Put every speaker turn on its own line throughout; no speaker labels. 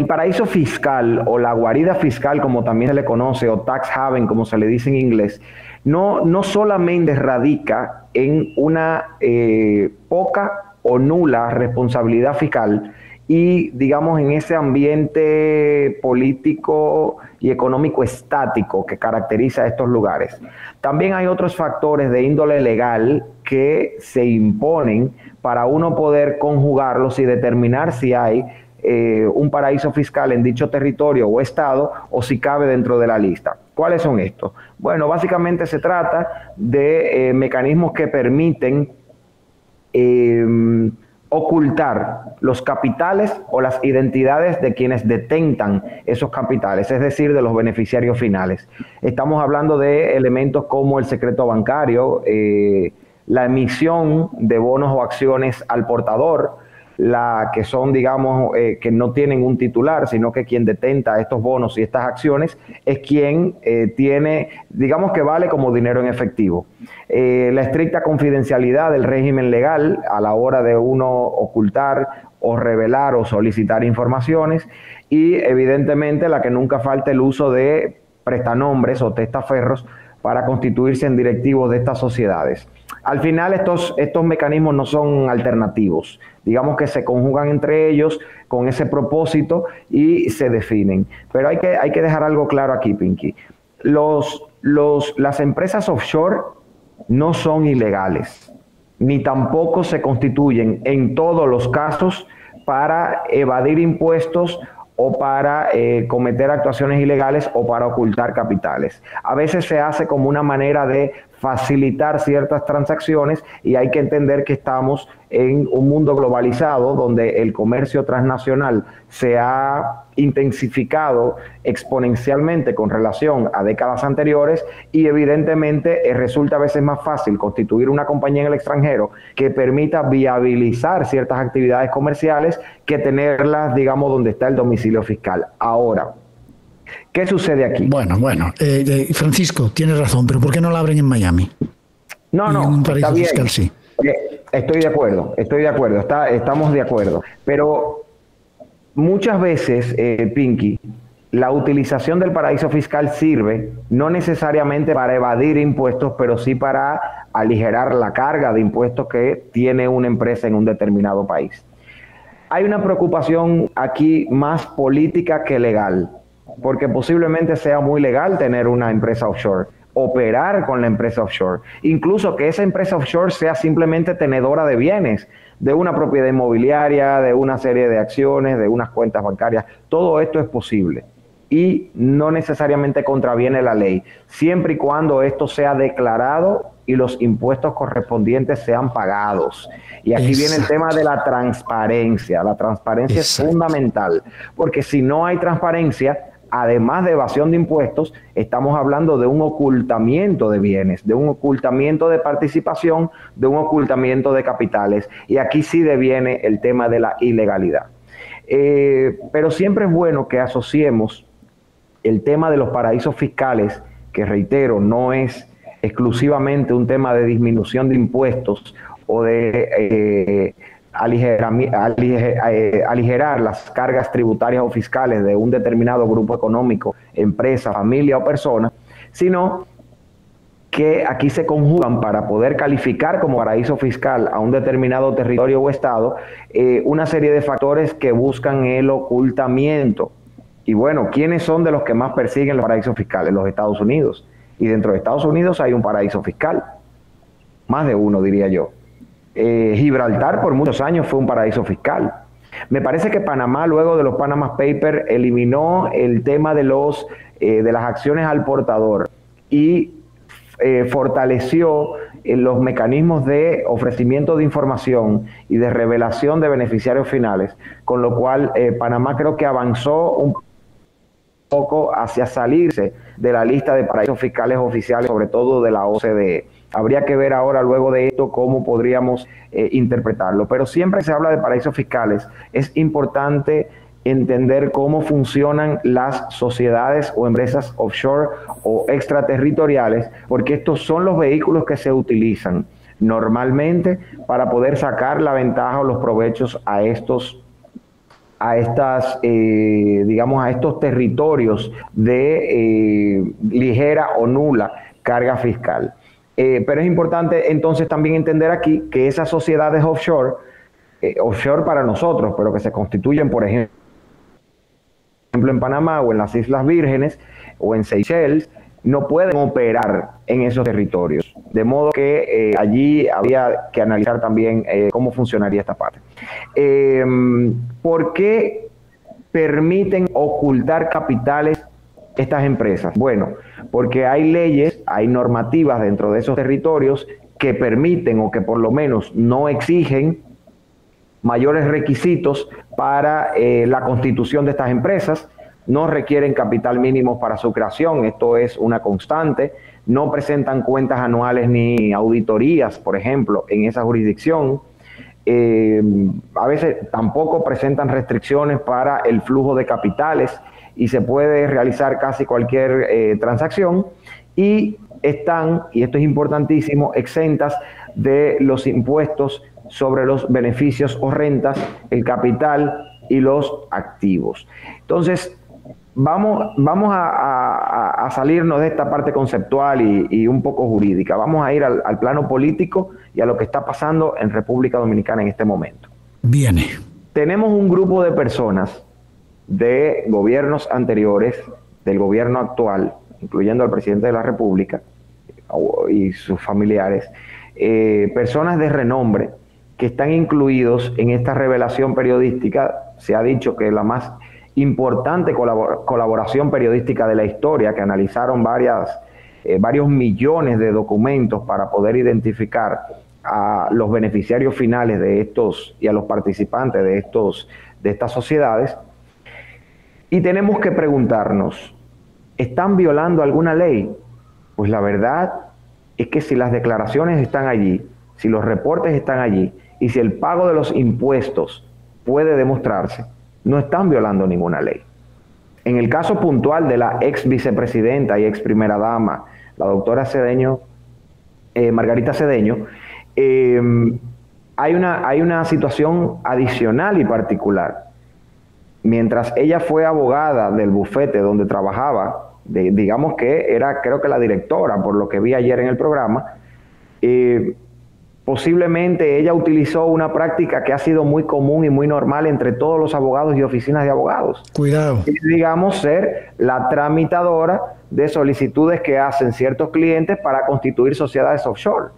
El paraíso fiscal o la guarida fiscal, como también se le conoce, o tax haven, como se le dice en inglés, no solamente radica en una poca o nula responsabilidad fiscal y, digamos, en ese ambiente político y económico estático que caracteriza a estos lugares. También hay otros factores de índole legal que se imponen para uno poder conjugarlos y determinar si hay un paraíso fiscal en dicho territorio o estado o si cabe dentro de la lista. ¿Cuáles son estos? Bueno, básicamente se trata de mecanismos que permiten ocultar los capitales o las identidades de quienes detentan esos capitales, es decir, de los beneficiarios finales. Estamos hablando de elementos como el secreto bancario, la emisión de bonos o acciones al portador, que son, digamos, que no tienen un titular, sino que quien detenta estos bonos y estas acciones es quien tiene, digamos que vale como dinero en efectivo. La estricta confidencialidad del régimen legal a la hora de uno ocultar o revelar o solicitar informaciones y evidentemente la que nunca falta el uso de prestanombres o testaferros para constituirse en directivos de estas sociedades. Al final estos mecanismos no son alternativos, digamos que se conjugan entre ellos con ese propósito y se definen. Pero hay que dejar algo claro aquí, Pinky. Las empresas offshore no son ilegales, ni tampoco se constituyen en todos los casos para evadir impuestos o para cometer actuaciones ilegales o para ocultar capitales. A veces se hace como una manera de facilitar ciertas transacciones y hay que entender que estamos en un mundo globalizado donde el comercio transnacional se ha intensificado exponencialmente con relación a décadas anteriores y evidentemente resulta a veces más fácil constituir una compañía en el extranjero que permita viabilizar ciertas actividades comerciales que tenerlas, digamos, donde está el domicilio fiscal. Ahora, ¿qué sucede aquí?
Bueno, Francisco, tienes razón, pero ¿por qué no la abren en Miami?
No,
en un paraíso fiscal, sí.
Estoy de acuerdo, estamos de acuerdo. Pero muchas veces, Pinky, la utilización del paraíso fiscal sirve no necesariamente para evadir impuestos, pero sí para aligerar la carga de impuestos que tiene una empresa en un determinado país. Hay una preocupación aquí más política que legal, porque posiblemente sea muy legal tener una empresa offshore, operar con la empresa offshore, incluso que esa empresa offshore sea simplemente tenedora de bienes, de una propiedad inmobiliaria, de una serie de acciones, de unas cuentas bancarias. Todo esto es posible y no necesariamente contraviene la ley, siempre y cuando esto sea declarado y los impuestos correspondientes sean pagados. Y aquí viene el tema de la transparencia. La transparencia es fundamental, porque si no hay transparencia, además de evasión de impuestos, estamos hablando de un ocultamiento de bienes, de un ocultamiento de participación, de un ocultamiento de capitales. Y aquí sí deviene el tema de la ilegalidad. Pero siempre es bueno que asociemos el tema de los paraísos fiscales, que reitero, no es exclusivamente un tema de disminución de impuestos o de aligerar las cargas tributarias o fiscales de un determinado grupo económico, empresa, familia o persona, sino que aquí se conjugan para poder calificar como paraíso fiscal a un determinado territorio o estado una serie de factores que buscan el ocultamiento. Y bueno, ¿quiénes son de los que más persiguen los paraísos fiscales? Los Estados Unidos. Y dentro de Estados Unidos hay un paraíso fiscal, más de uno diría yo. Gibraltar por muchos años fue un paraíso fiscal. Me parece que Panamá, luego de los Panama Papers, eliminó el tema de las acciones al portador y fortaleció los mecanismos de ofrecimiento de información y de revelación de beneficiarios finales, con lo cual Panamá creo que avanzó un poco hacia salirse de la lista de paraísos fiscales oficiales, sobre todo de la OCDE. Habría que ver ahora, luego de esto, cómo podríamos interpretarlo. Pero siempre se habla de paraísos fiscales. Es importante entender cómo funcionan las sociedades o empresas offshore o extraterritoriales, porque estos son los vehículos que se utilizan normalmente para poder sacar la ventaja o los provechos a estos a estas, digamos, a estos territorios de ligera o nula carga fiscal. Pero es importante entonces también entender aquí que esas sociedades offshore, offshore para nosotros, pero que se constituyen, por ejemplo, en Panamá o en las Islas Vírgenes o en Seychelles, no pueden operar en esos territorios. De modo que allí habría que analizar también cómo funcionaría esta parte. ¿Por qué permiten ocultar capitales estas empresas? Bueno, porque hay leyes, hay normativas dentro de esos territorios que permiten o que por lo menos no exigen mayores requisitos para la constitución de estas empresas. No requieren capital mínimo para su creación, esto es una constante. No presentan cuentas anuales ni auditorías, por ejemplo, en esa jurisdicción. A veces tampoco presentan restricciones para el flujo de capitales y se puede realizar casi cualquier transacción, y están, y esto es importantísimo, exentas de los impuestos sobre los beneficios o rentas, el capital y los activos. Entonces, vamos a salirnos de esta parte conceptual y un poco jurídica. Vamos a ir al plano político y a lo que está pasando en República Dominicana en este momento.
Viene.
Tenemos un grupo de personas de gobiernos anteriores, del gobierno actual, incluyendo al presidente de la República y sus familiares, personas de renombre que están incluidos en esta revelación periodística. Se ha dicho que la más importante colaboración periodística de la historia, que analizaron varios millones de documentos para poder identificar a los beneficiarios finales de estos y a los participantes de estas sociedades. Y tenemos que preguntarnos, ¿están violando alguna ley? Pues la verdad es que si las declaraciones están allí, si los reportes están allí y si el pago de los impuestos puede demostrarse, no están violando ninguna ley. En el caso puntual de la ex vicepresidenta y ex primera dama, la doctora Cedeño, Margarita Cedeño, hay una situación adicional y particular. Mientras ella fue abogada del bufete donde trabajaba, digamos que era, creo que la directora, por lo que vi ayer en el programa, posiblemente ella utilizó una práctica que ha sido muy común y muy normal entre todos los abogados y oficinas de abogados.
Cuidado.
Y, digamos, ser la tramitadora de solicitudes que hacen ciertos clientes para constituir sociedades offshore.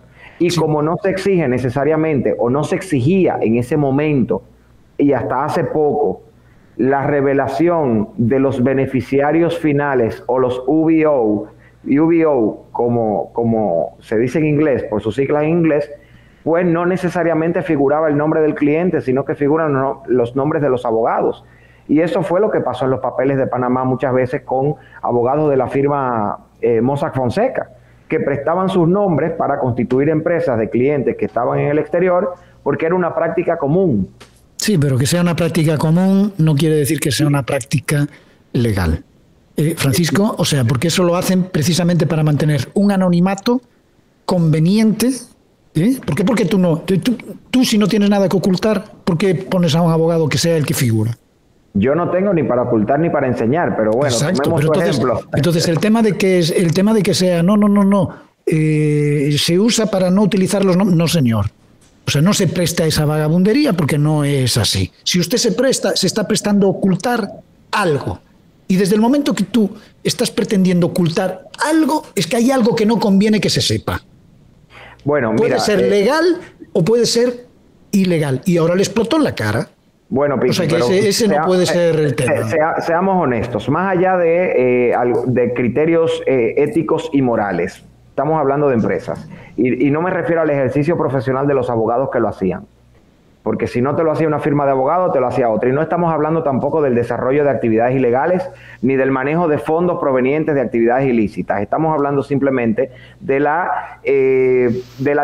Y sí, como no se exige necesariamente, o no se exigía en ese momento, y hasta hace poco, la revelación de los beneficiarios finales o los UBO, como se dice en inglés, por sus siglas en inglés, pues no necesariamente figuraba el nombre del cliente, sino que figuran los nombres de los abogados. Y eso fue lo que pasó en los papeles de Panamá muchas veces con abogados de la firma Mossack Fonseca, que prestaban sus nombres para constituir empresas de clientes que estaban en el exterior, porque era una práctica común.
Sí, pero que sea una práctica común no quiere decir que sea una práctica legal. Francisco, o sea, porque eso lo hacen precisamente para mantener un anonimato conveniente. ¿Por qué? Porque tú no. Tú si no tienes nada que ocultar, ¿por qué pones a un abogado que sea el que figura?
Yo no tengo ni para ocultar ni para enseñar, pero bueno,
exacto,
tomemos
pero
ejemplo.
Entonces el tema de que sea no. Se usa para no utilizar los nombres. No, señor. O sea, no se presta esa vagabundería porque no es así. Si usted se está prestando a ocultar algo. Y desde el momento que tú estás pretendiendo ocultar algo, es que hay algo que no conviene que se sepa.
Bueno, mira,
puede ser legal o puede ser ilegal. Y ahora le explotó en la cara.
Bueno, Pichi,
o sea que ese no puede ser el tema.
Seamos honestos. Más allá de criterios éticos y morales, estamos hablando de empresas. Y no me refiero al ejercicio profesional de los abogados que lo hacían. Porque si no te lo hacía una firma de abogados, te lo hacía otra. Y no estamos hablando tampoco del desarrollo de actividades ilegales ni del manejo de fondos provenientes de actividades ilícitas. Estamos hablando simplemente de la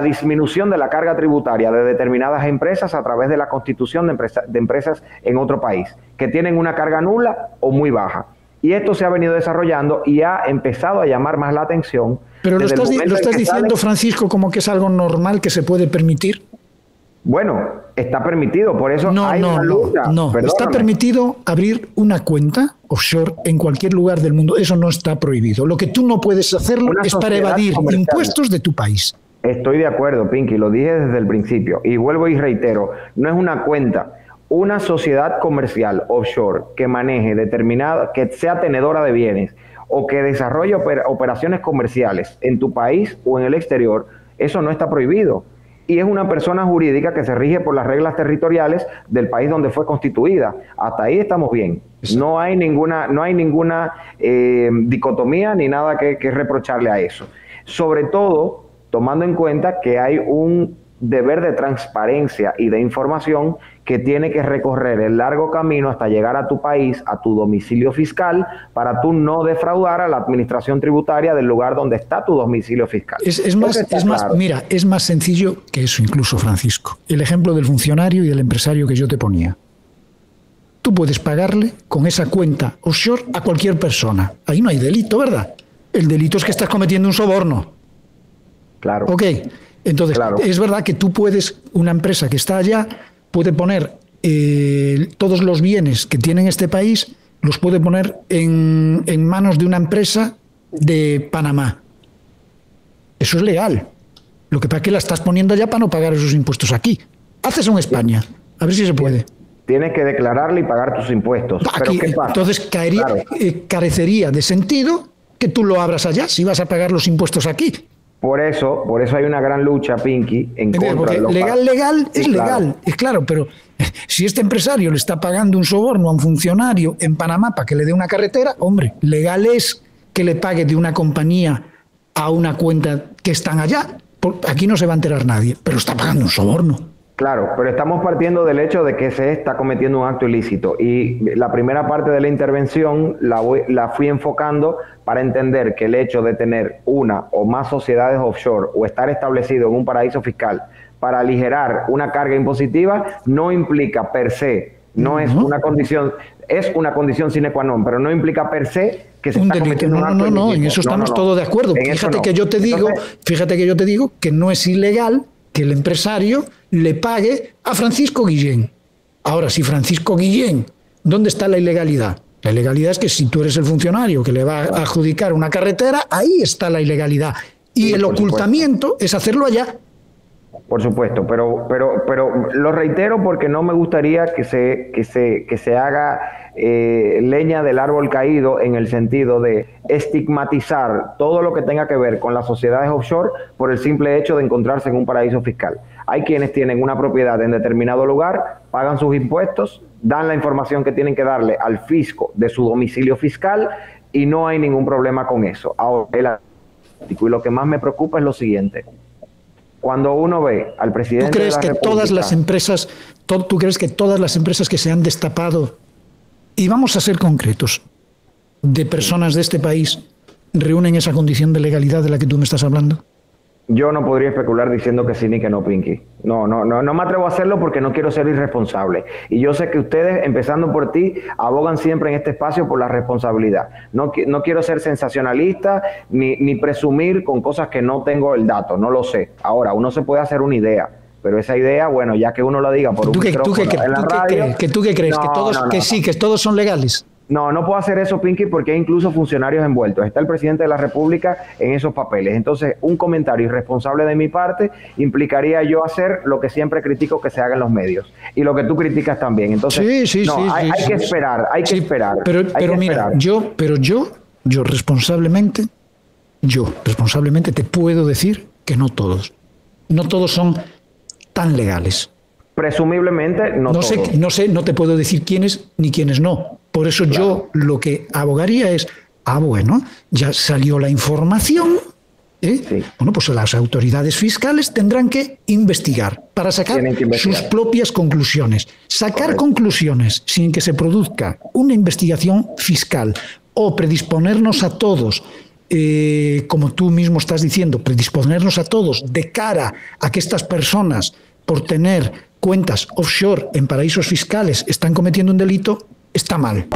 disminución de la carga tributaria de determinadas empresas a través de la constitución de empresas en otro país, que tienen una carga nula o muy baja. Y esto se ha venido desarrollando y ha empezado a llamar más la atención.
Pero lo estás diciendo, Francisco, como que es algo normal que se puede permitir.
Bueno, está permitido, por eso
No,
hay una lucha.
no.
Perdóname.
Está permitido abrir una cuenta offshore en cualquier lugar del mundo. Eso no está prohibido. Lo que tú no puedes hacerlo
Una
es para
sociedad
evadir
comercial.
impuestos de tu país.
Estoy de acuerdo, Pinky, lo dije desde el principio y vuelvo y reitero, no es una cuenta, una sociedad comercial offshore que maneje determinada, que sea tenedora de bienes o que desarrolle operaciones comerciales en tu país o en el exterior, eso no está prohibido. Y es una persona jurídica que se rige por las reglas territoriales del país donde fue constituida. Hasta ahí estamos bien. No hay ninguna dicotomía ni nada que reprocharle a eso. Sobre todo, tomando en cuenta que hay un deber de transparencia y de información que tiene que recorrer el largo camino hasta llegar a tu país, a tu domicilio fiscal, para tú no defraudar a la administración tributaria del lugar donde está tu domicilio fiscal.
Mira, es más sencillo que eso incluso, Francisco. El ejemplo del funcionario y del empresario que yo te ponía. Tú puedes pagarle con esa cuenta offshore a cualquier persona. Ahí no hay delito, ¿verdad? El delito es que estás cometiendo un soborno.
Claro.
Ok, entonces claro. Es verdad que tú puedes, una empresa que está allá, puede poner todos los bienes que tiene este país, los puede poner en manos de una empresa de Panamá. Eso es legal. Lo que pasa es que la estás poniendo allá para no pagar esos impuestos aquí. Haces en España, a ver si se puede.
Tienes que declararle y pagar tus impuestos.
Aquí,
¿Pero qué pasa?
Entonces carecería de sentido que tú lo abras allá si vas a pagar los impuestos aquí.
Por eso hay una gran lucha, Pinky, en contra de los
legal es legal, es claro, pero si este empresario le está pagando un soborno a un funcionario en Panamá para que le dé una carretera, hombre, legal es que le pague de una compañía a una cuenta que están allá. Aquí no se va a enterar nadie, pero está pagando un soborno.
Claro, pero estamos partiendo del hecho de que se está cometiendo un acto ilícito y la primera parte de la intervención la fui enfocando para entender que el hecho de tener una o más sociedades offshore o estar establecido en un paraíso fiscal para aligerar una carga impositiva no implica per se, no es una condición, es una condición sine qua non, pero no implica per se que se está cometiendo un acto ilícito.
No, en eso estamos todos de acuerdo. Fíjate que yo te digo que no es ilegal que el empresario le pague a Francisco Guillén. Ahora, si Francisco Guillén, ¿dónde está la ilegalidad? La ilegalidad es que si tú eres el funcionario que le va a adjudicar una carretera, ahí está la ilegalidad. Y el ocultamiento es hacerlo allá.
Por supuesto, pero lo reitero porque no me gustaría que se haga leña del árbol caído en el sentido de estigmatizar todo lo que tenga que ver con las sociedades offshore por el simple hecho de encontrarse en un paraíso fiscal. Hay quienes tienen una propiedad en determinado lugar, pagan sus impuestos, dan la información que tienen que darle al fisco de su domicilio fiscal y no hay ningún problema con eso. Ahora, y lo que más me preocupa es lo siguiente. Cuando uno ve al presidente
¿Tú crees
de la
que
República,
todas las empresas, tú crees que todas las empresas que se han destapado, y vamos a ser concretos, de personas de este país, reúnen esa condición de legalidad de la que tú me estás hablando?
Yo no podría especular diciendo que sí ni que no, Pinky. No me atrevo a hacerlo porque no quiero ser irresponsable. Y yo sé que ustedes, empezando por ti, abogan siempre en este espacio por la responsabilidad. No quiero ser sensacionalista ni presumir con cosas que no tengo el dato, no lo sé. Ahora, uno se puede hacer una idea, pero esa idea, bueno, ya que uno lo diga por un micrófono en la radio...
¿Tú qué crees? ¿Que todos son legales?
No puedo hacer eso, Pinky, porque hay incluso funcionarios envueltos. Está el presidente de la República en esos papeles. Entonces, un comentario irresponsable de mi parte implicaría yo hacer lo que siempre critico que se haga en los medios. Y lo que tú criticas también. Entonces, hay que esperar, hay que esperar.
Pero mira, yo responsablemente te puedo decir que no todos son tan legales.
Presumiblemente no todos.
No te puedo decir quiénes ni quiénes no. Por eso yo lo que abogaría es, bueno, ya salió la información, sí. Bueno, pues las autoridades fiscales tendrán que investigar para sacar sus propias conclusiones. Sacar conclusiones sin que se produzca una investigación fiscal o predisponernos a todos, como tú mismo estás diciendo, predisponernos a todos de cara a que estas personas, por tener cuentas offshore en paraísos fiscales, están cometiendo un delito, está mal.